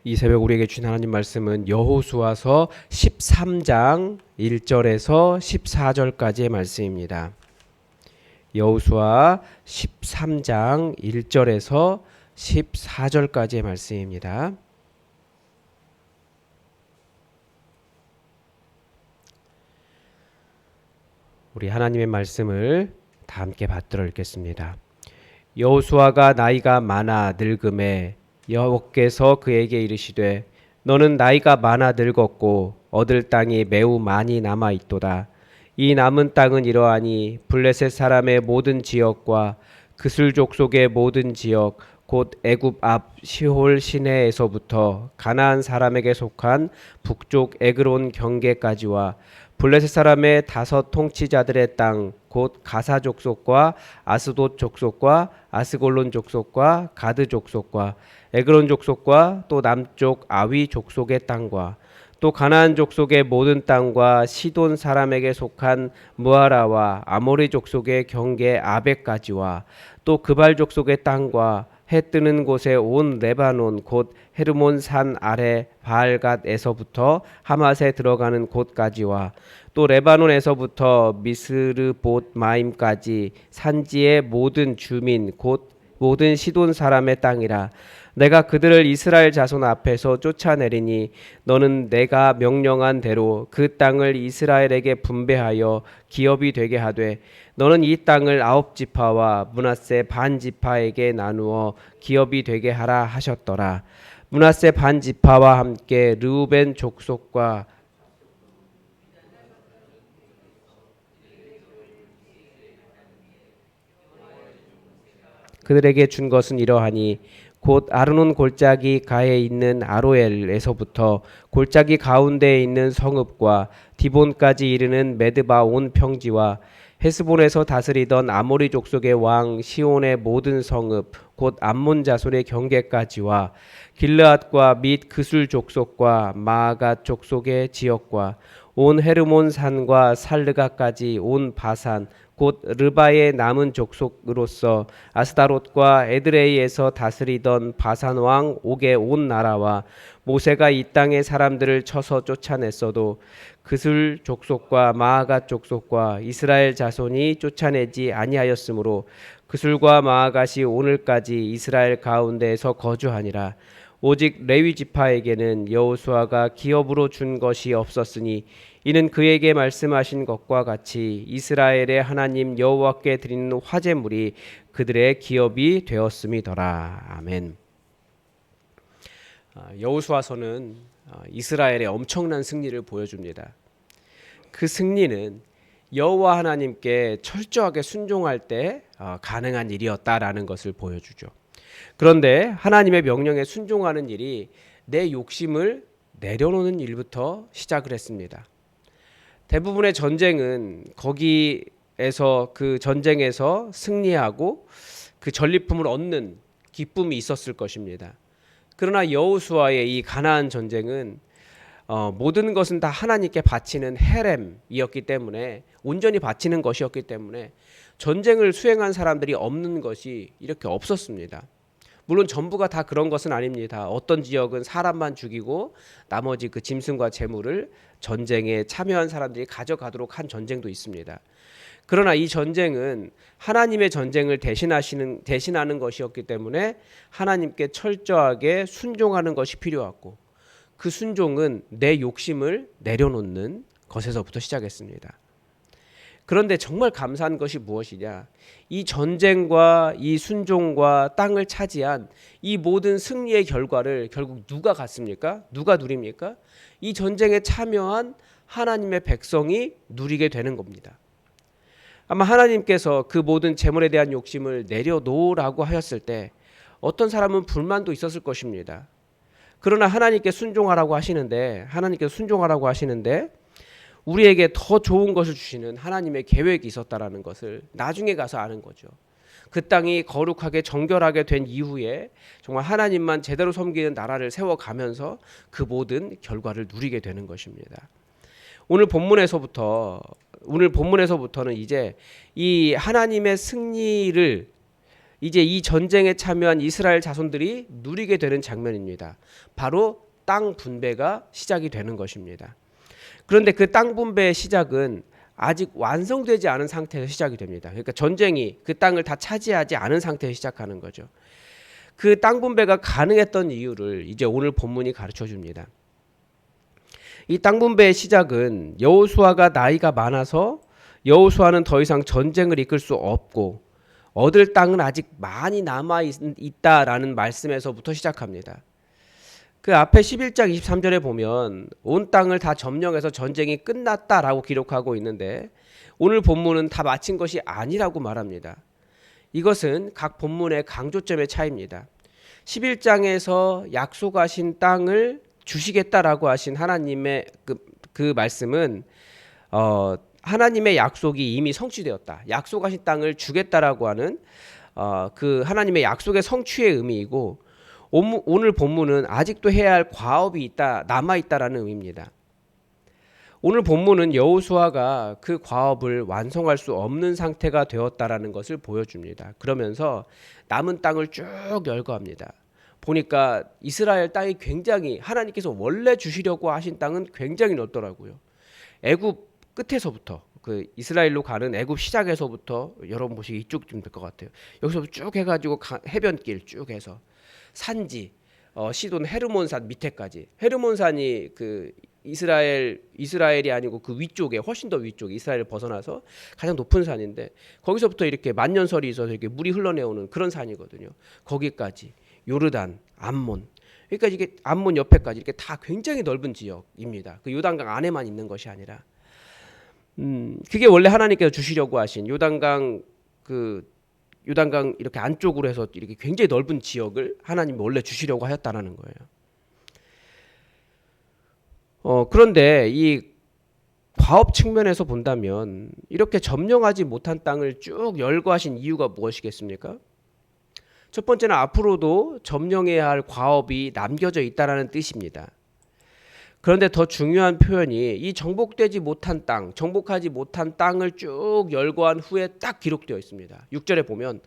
이 새벽 우리에게 주신 하나님 말씀은 여호수아서 13장 1절에서 14절까지의 말씀입니다. 여호수아 13장 1절에서 14절까지의 말씀입니다. 우리 하나님의 말씀을 다 함께 받들어 읽겠습니다. 여호수아가 나이가 많아 늙음에 여호와께서 그에게 이르시되 너는 나이가 많아 늙었고 얻을 땅이 매우 많이 남아 있도다. 이 남은 땅은 이러하니 블레셋 사람의 모든 지역과 그슬 족속의 모든 지역 곧 애굽 앞 시홀 시내에서부터 가나안 사람에게 속한 북쪽 에그론 경계까지와 블레셋 사람의 5 통치자들의 땅 곧 가사 족속과 아스돗 족속과 아스골론 족속과 가드 족속과 에그론 족속과 또 남쪽 아위 족속의 땅과 또 가나안 족속의 모든 땅과 시돈 사람에게 속한 무아라와 아모리 족속의 경계 아벡까지와 또 그발 족속의 땅과 해 뜨는 곳에 온 레바논 곧 헤르몬 산 아래 바알갓에서부터 하맛에 들어가는 곳까지와 또 레바논에서부터 미스르봇 마임까지 산지의 모든 주민 곧 모든 시돈 사람의 땅이라. 내가 그들을 이스라엘 자손 앞에서 쫓아내리니 너는 내가 명령한 대로 그 땅을 이스라엘에게 분배하여 기업이 되게 하되 너는 이 땅을 9지파와 므낫세 반 지파에게 나누어 기업이 되게 하라 하셨더라. 므낫세 반 지파와 함께 르우벤 족속과 그들에게 준 것은 이러하니 곧 아르논 골짜기 가에 있는 아로엘에서부터 골짜기 가운데에 있는 성읍과 디본까지 이르는 메드바 온 평지와 헤스본에서 다스리던 아모리 족속의 왕 시온의 모든 성읍 곧 암몬 자손의 경계까지와 길르앗과 및 그술 족속과 마아갓 족속의 지역과 온 헤르몬 산과 살르가까지 온 바산 곧 르바의 남은 족속으로서 아스다롯과 에드레이에서 다스리던 바산 왕 옥의 온 나라와 모세가 이 땅의 사람들을 쳐서 쫓아냈어도 그술 족속과 마아갓 족속과 이스라엘 자손이 쫓아내지 아니하였으므로 그술과 마아갓이 오늘까지 이스라엘 가운데에서 거주하니라. 오직 레위 지파에게는 여호수아가 기업으로 준 것이 없었으니 이는 그에게 말씀하신 것과 같이 이스라엘의 하나님 여호와께 드리는 화제물이 그들의 기업이 되었음이더라. 아멘. 여호수아서는 이스라엘의 엄청난 승리를 보여줍니다. 그 승리는 여호와 하나님께 철저하게 순종할 때 가능한 일이었다라는 것을 보여주죠. 그런데 하나님의 명령에 순종하는 일이 내 욕심을 내려놓는 일부터 시작을 했습니다. 대부분의 전쟁은 거기에서 그 전쟁에서 승리하고 그 전리품을 얻는 기쁨이 있었을 것입니다. 그러나 여호수아의 이 가나안 전쟁은 모든 것은 다 하나님께 바치는 헤렘이었기 때문에 온전히 바치는 것이었기 때문에 전쟁을 수행한 사람들이 없는 것이 이렇게 없었습니다. 물론 전부가 다 그런 것은 아닙니다. 어떤 지역은 사람만 죽이고 나머지 그 짐승과 재물을 전쟁에 참여한 사람들이 가져가도록 한 전쟁도 있습니다. 그러나 이 전쟁은 하나님의 전쟁을 대신하는 것이었기 때문에 하나님께 철저하게 순종하는 것이 필요했고 그 순종은 내 욕심을 내려놓는 것에서부터 시작했습니다. 그런데 정말 감사한 것이 무엇이냐? 이 전쟁과 이 순종과 땅을 차지한 이 모든 승리의 결과를 결국 누가 갖습니까? 누가 누립니까? 이 전쟁에 참여한 하나님의 백성이 누리게 되는 겁니다. 아마 하나님께서 그 모든 재물에 대한 욕심을 내려놓으라고 하셨을 때 어떤 사람은 불만도 있었을 것입니다. 그러나 하나님께 순종하라고 하시는데 우리에게 더 좋은 것을 주시는 하나님의 계획이 있었다라는 것을 나중에 가서 아는 거죠. 그 땅이 거룩하게 정결하게 된 이후에 정말 하나님만 제대로 섬기는 나라를 세워가면서 그 모든 결과를 누리게 되는 것입니다. 오늘 본문에서부터는 이제 이 하나님의 승리를 이제 이 전쟁에 참여한 이스라엘 자손들이 누리게 되는 장면입니다. 바로 땅 분배가 시작이 되는 것입니다. 그런데 그 땅 분배의 시작은 아직 완성되지 않은 상태에서 시작이 됩니다. 그러니까 전쟁이 그 땅을 다 차지하지 않은 상태에서 시작하는 거죠. 그 땅 분배가 가능했던 이유를 이제 오늘 본문이 가르쳐 줍니다. 이 땅 분배의 시작은 여호수아가 나이가 많아서 여호수아는 더 이상 전쟁을 이끌 수 없고 얻을 땅은 아직 많이 남아 있다라는 말씀에서부터 시작합니다. 그 앞에 11장 23절에 보면 온 땅을 다 점령해서 전쟁이 끝났다라고 기록하고 있는데 오늘 본문은 다 마친 것이 아니라고 말합니다. 이것은 각 본문의 강조점의 차이입니다. 11장에서 약속하신 땅을 주시겠다라고 하신 하나님의 그 말씀은 하나님의 약속이 이미 성취되었다. 약속하신 땅을 주겠다라고 하는 그 하나님의 약속의 성취의 의미이고 오늘 본문은 아직도 해야 할 과업이 남아 있다라는 의미입니다. 오늘 본문은 여호수아가 그 과업을 완성할 수 없는 상태가 되었다라는 것을 보여줍니다. 그러면서 남은 땅을 쭉 열거합니다. 보니까 이스라엘 땅이 굉장히 하나님께서 원래 주시려고 하신 땅은 굉장히 넓더라고요. 애굽 끝에서부터 그 이스라엘로 가는 애굽 시작에서부터 여러분 보시기 이쪽쯤 될 것 같아요. 여기서부터 쭉 해가지고 해변길 쭉 해서 산지 시돈 헤르몬산 밑에까지. 헤르몬산이 그 이스라엘이 아니고 그 위쪽에 훨씬 더 위쪽에 이스라엘을 벗어나서 가장 높은 산인데 거기서부터 이렇게 만년설이 있어서 이렇게 물이 흘러내오는 그런 산이거든요. 거기까지 요르단, 암몬. 그러니까 이게 암몬 옆에까지 이렇게 다 굉장히 넓은 지역입니다. 그 요단강 안에만 있는 것이 아니라 그게 원래 하나님께서 주시려고 하신 요단강 이렇게 안쪽으로 해서 이렇게 굉장히 넓은 지역을 하나님이 원래 주시려고 하였다라는 거예요. 그런데 이 과업 측면에서 본다면 이렇게 점령하지 못한 땅을 쭉 열거하신 이유가 무엇이겠습니까? 첫 번째는 앞으로도 점령해야 할 과업이 남겨져 있다라는 뜻입니다. 그런데 더 중요한 표현이 이 정복하지 못한 땅을 쭉 열거한 후에 딱 기록되어 있습니다. 6절에 보면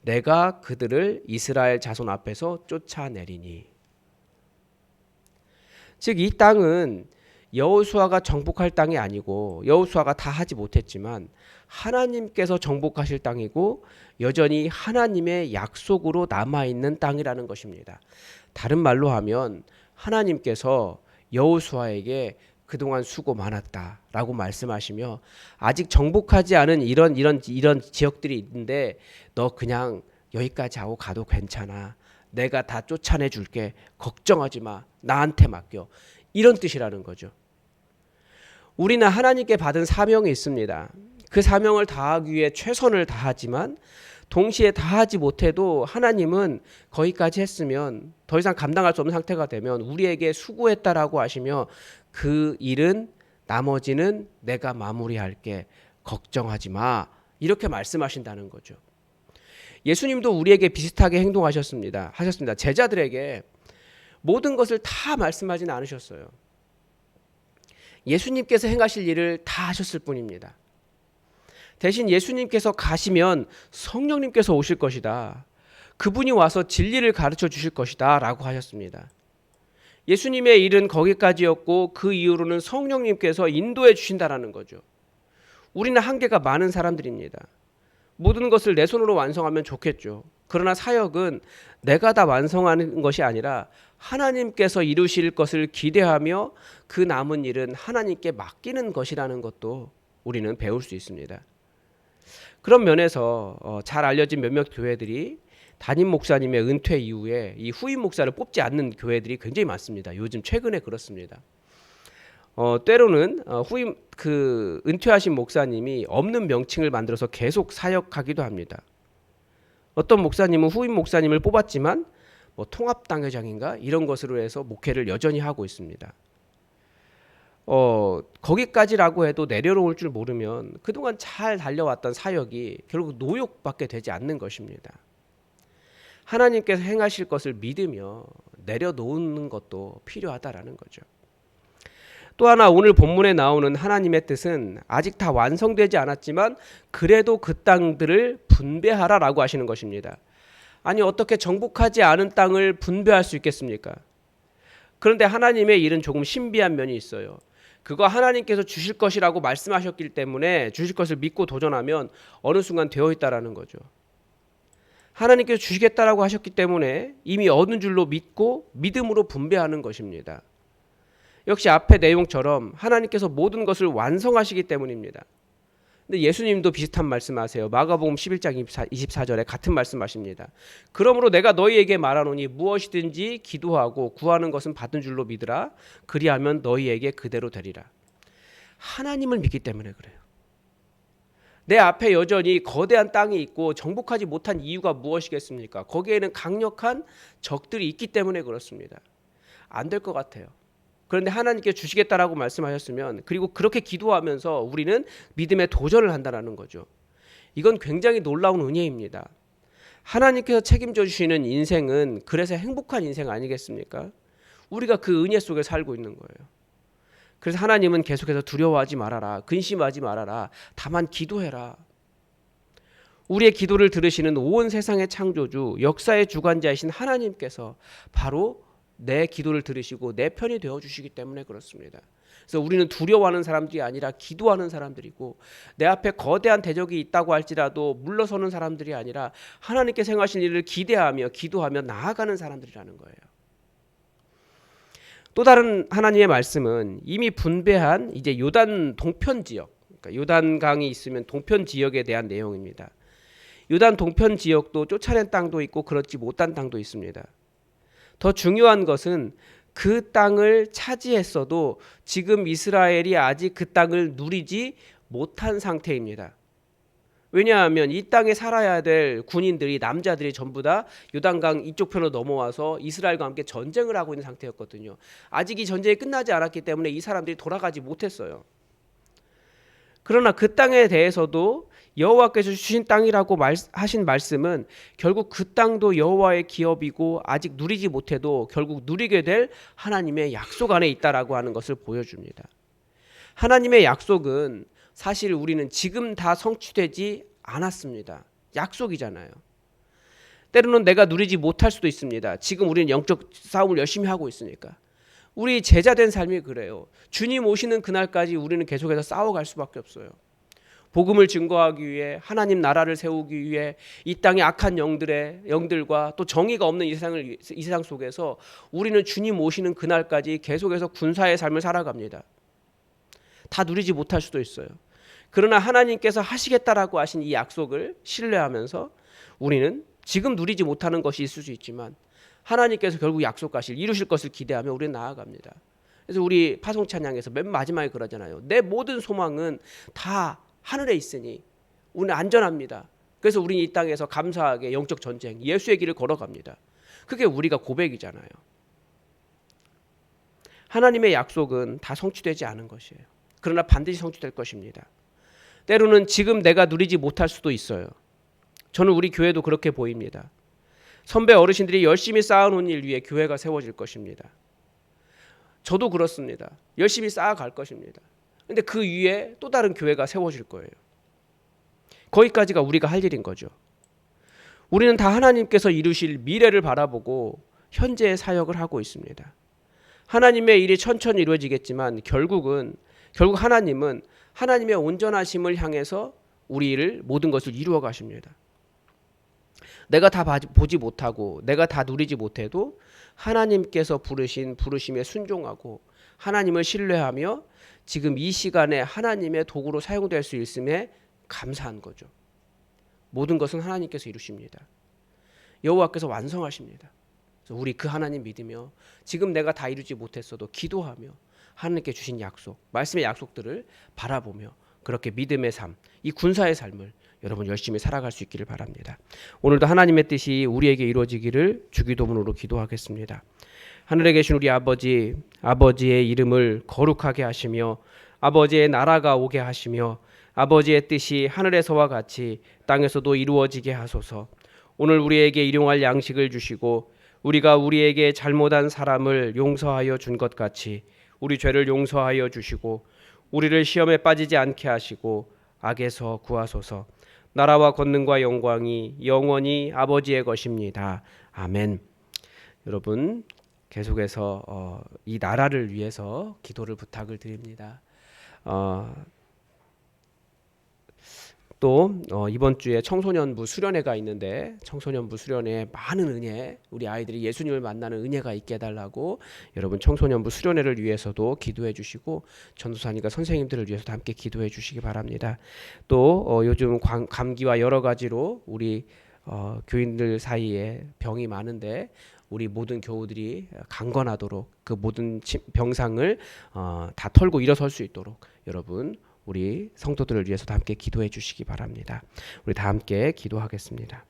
내가 그들을 이스라엘 자손 앞에서 쫓아내리니. 즉 이 땅은 여호수아가 정복할 땅이 아니고 여호수아가 다 하지 못했지만 하나님께서 정복하실 땅이고 여전히 하나님의 약속으로 남아있는 땅이라는 것입니다. 다른 말로 하면 하나님께서 여호수아에게 그동안 수고 많았다라고 말씀하시며 아직 정복하지 않은 이런 지역들이 있는데 너 그냥 여기까지 하고 가도 괜찮아. 내가 다 쫓아내 줄게. 걱정하지 마. 나한테 맡겨. 이런 뜻이라는 거죠. 우리는 하나님께 받은 사명이 있습니다. 그 사명을 다하기 위해 최선을 다하지만 동시에 다하지 못해도 하나님은 거기까지 했으면 더 이상 감당할 수 없는 상태가 되면 우리에게 수고했다라고 하시며 그 일은 나머지는 내가 마무리할게. 걱정하지 마. 이렇게 말씀하신다는 거죠. 예수님도 우리에게 비슷하게 행동하셨습니다. 제자들에게 모든 것을 다 말씀하지는 않으셨어요. 예수님께서 행하실 일을 다 하셨을 뿐입니다. 대신 예수님께서 가시면 성령님께서 오실 것이다. 그분이 와서 진리를 가르쳐 주실 것이다 라고 하셨습니다. 예수님의 일은 거기까지였고 그 이후로는 성령님께서 인도해 주신다라는 거죠. 우리는 한계가 많은 사람들입니다. 모든 것을 내 손으로 완성하면 좋겠죠. 그러나 사역은 내가 다 완성하는 것이 아니라 하나님께서 이루실 것을 기대하며 그 남은 일은 하나님께 맡기는 것이라는 것도 우리는 배울 수 있습니다. 그런 면에서 잘 알려진 몇몇 교회들이 담임 목사님의 은퇴 이후에 이 후임 목사를 뽑지 않는 교회들이 굉장히 많습니다. 요즘 최근에 그렇습니다. 때로는 은퇴하신 목사님이 없는 명칭을 만들어서 계속 사역하기도 합니다. 어떤 목사님은 후임 목사님을 뽑았지만 통합당회장인가 이런 것으로 해서 목회를 여전히 하고 있습니다. 거기까지라고 해도 내려놓을 줄 모르면 그동안 잘 달려왔던 사역이 결국 노역밖에 되지 않는 것입니다. 하나님께서 행하실 것을 믿으며 내려놓는 것도 필요하다라는 거죠. 또 하나 오늘 본문에 나오는 하나님의 뜻은 아직 다 완성되지 않았지만 그래도 그 땅들을 분배하라라고 하시는 것입니다. 아니 어떻게 정복하지 않은 땅을 분배할 수 있겠습니까? 그런데 하나님의 일은 조금 신비한 면이 있어요. 그거 하나님께서 주실 것이라고 말씀하셨기 때문에 주실 것을 믿고 도전하면 어느 순간 되어 있다라는 거죠. 하나님께서 주시겠다라고 하셨기 때문에 이미 얻은 줄로 믿고 믿음으로 분배하는 것입니다. 역시 앞의 내용처럼 하나님께서 모든 것을 완성하시기 때문입니다. 근데 예수님도 비슷한 말씀하세요. 마가복음 11장 24절에 같은 말씀하십니다. 그러므로 내가 너희에게 말하노니 무엇이든지 기도하고 구하는 것은 받은 줄로 믿으라. 그리하면 너희에게 그대로 되리라. 하나님을 믿기 때문에 그래요. 내 앞에 여전히 거대한 땅이 있고 정복하지 못한 이유가 무엇이겠습니까? 거기에는 강력한 적들이 있기 때문에 그렇습니다. 안 될 것 같아요. 그런데 하나님께 주시겠다라고 말씀하셨으면, 그리고 그렇게 기도하면서 우리는 믿음의 도전을 한다는 거죠. 이건 굉장히 놀라운 은혜입니다. 하나님께서 책임져 주시는 인생은 그래서 행복한 인생 아니겠습니까? 우리가 그 은혜 속에 살고 있는 거예요. 그래서 하나님은 계속해서 두려워하지 말아라, 근심하지 말아라, 다만 기도해라. 우리의 기도를 들으시는 온 세상의 창조주, 역사의 주관자이신 하나님께서 바로 내 기도를 들으시고 내 편이 되어주시기 때문에 그렇습니다. 그래서 우리는 두려워하는 사람들이 아니라 기도하는 사람들이고, 내 앞에 거대한 대적이 있다고 할지라도 물러서는 사람들이 아니라 하나님께서 행하신 일을 기대하며 기도하며 나아가는 사람들이라는 거예요. 또 다른 하나님의 말씀은 이미 분배한 이제 요단 동편 지역, 그러니까 요단강이 있으면 동편 지역에 대한 내용입니다. 요단 동편 지역도 쫓아낸 땅도 있고 그렇지 못한 땅도 있습니다. 더 중요한 것은 그 땅을 차지했어도 지금 이스라엘이 아직 그 땅을 누리지 못한 상태입니다. 왜냐하면 이 땅에 살아야 될 군인들이, 남자들이 전부 다 요단강 이쪽 편으로 넘어와서 이스라엘과 함께 전쟁을 하고 있는 상태였거든요. 아직 이 전쟁이 끝나지 않았기 때문에 이 사람들이 돌아가지 못했어요. 그러나 그 땅에 대해서도 여호와께서 주신 땅이라고 하신 말씀은 결국 그 땅도 여호와의 기업이고 아직 누리지 못해도 결국 누리게 될 하나님의 약속 안에 있다라고 하는 것을 보여줍니다. 하나님의 약속은 사실 우리는 지금 다 성취되지 않았습니다. 약속이잖아요. 때로는 내가 누리지 못할 수도 있습니다. 지금 우리는 영적 싸움을 열심히 하고 있으니까. 우리 제자된 삶이 그래요. 주님 오시는 그날까지 우리는 계속해서 싸워갈 수밖에 없어요. 복음을 증거하기 위해, 하나님 나라를 세우기 위해 이 땅의 악한 영들과 또 정의가 없는 이 세상 속에서 우리는 주님 오시는 그날까지 계속해서 군사의 삶을 살아갑니다. 다 누리지 못할 수도 있어요. 그러나 하나님께서 하시겠다라고 하신 이 약속을 신뢰하면서 우리는 지금 누리지 못하는 것이 있을 수 있지만 하나님께서 결국 약속하실, 이루실 것을 기대하며 우리는 나아갑니다. 그래서 우리 파송 찬양에서 맨 마지막에 그러잖아요. 내 모든 소망은 다 하늘에 있으니 우리는 안전합니다. 그래서 우리는 이 땅에서 감사하게 영적 전쟁, 예수의 길을 걸어갑니다. 그게 우리가 고백이잖아요. 하나님의 약속은 다 성취되지 않은 것이에요. 그러나 반드시 성취될 것입니다. 때로는 지금 내가 누리지 못할 수도 있어요. 저는 우리 교회도 그렇게 보입니다. 선배 어르신들이 열심히 쌓아놓은 일 위에 교회가 세워질 것입니다. 저도 그렇습니다. 열심히 쌓아갈 것입니다. 근데 그 위에 또 다른 교회가 세워질 거예요. 거기까지가 우리가 할 일인 거죠. 우리는 다 하나님께서 이루실 미래를 바라보고 현재의 사역을 하고 있습니다. 하나님의 일이 천천히 이루어지겠지만 결국 하나님은 하나님의 온전하심을 향해서 우리를 모든 것을 이루어 가십니다. 내가 다 보지 못하고 내가 다 누리지 못해도 하나님께서 부르신 부르심에 순종하고 하나님을 신뢰하며 지금 이 시간에 하나님의 도구로 사용될 수 있음에 감사한 거죠. 모든 것은 하나님께서 이루십니다. 여호와께서 완성하십니다. 그래서 우리 그 하나님 믿으며 지금 내가 다 이루지 못했어도 기도하며 하나님께 주신 약속, 말씀의 약속들을 바라보며 그렇게 믿음의 삶, 이 군사의 삶을 여러분 열심히 살아갈 수 있기를 바랍니다. 오늘도 하나님의 뜻이 우리에게 이루어지기를 주기도문으로 기도하겠습니다. 하늘에 계신 우리 아버지, 아버지의 이름을 거룩하게 하시며 아버지의 나라가 오게 하시며 아버지의 뜻이 하늘에서와 같이 땅에서도 이루어지게 하소서. 오늘 우리에게 일용할 양식을 주시고 우리가 우리에게 잘못한 사람을 용서하여 준 것 같이 우리 죄를 용서하여 주시고 우리를 시험에 빠지지 않게 하시고 악에서 구하소서. 나라와 권능과 영광이 영원히 아버지의 것입니다. 아멘. 여러분 계속해서 이 나라를 위해서 기도를 부탁을 드립니다. 또 이번 주에 청소년부 수련회가 있는데 청소년부 수련회에 많은 은혜, 우리 아이들이 예수님을 만나는 은혜가 있게 해달라고 여러분 청소년부 수련회를 위해서도 기도해 주시고 전도사님과 선생님들을 위해서도 함께 기도해 주시기 바랍니다. 또 요즘 감기와 여러 가지로 우리 교인들 사이에 병이 많은데 우리 모든 교우들이 강건하도록 그 모든 병상을 다 털고 일어설 수 있도록 여러분 우리 성도들을 위해서도 함께 기도해 주시기 바랍니다. 우리 다 함께 기도하겠습니다.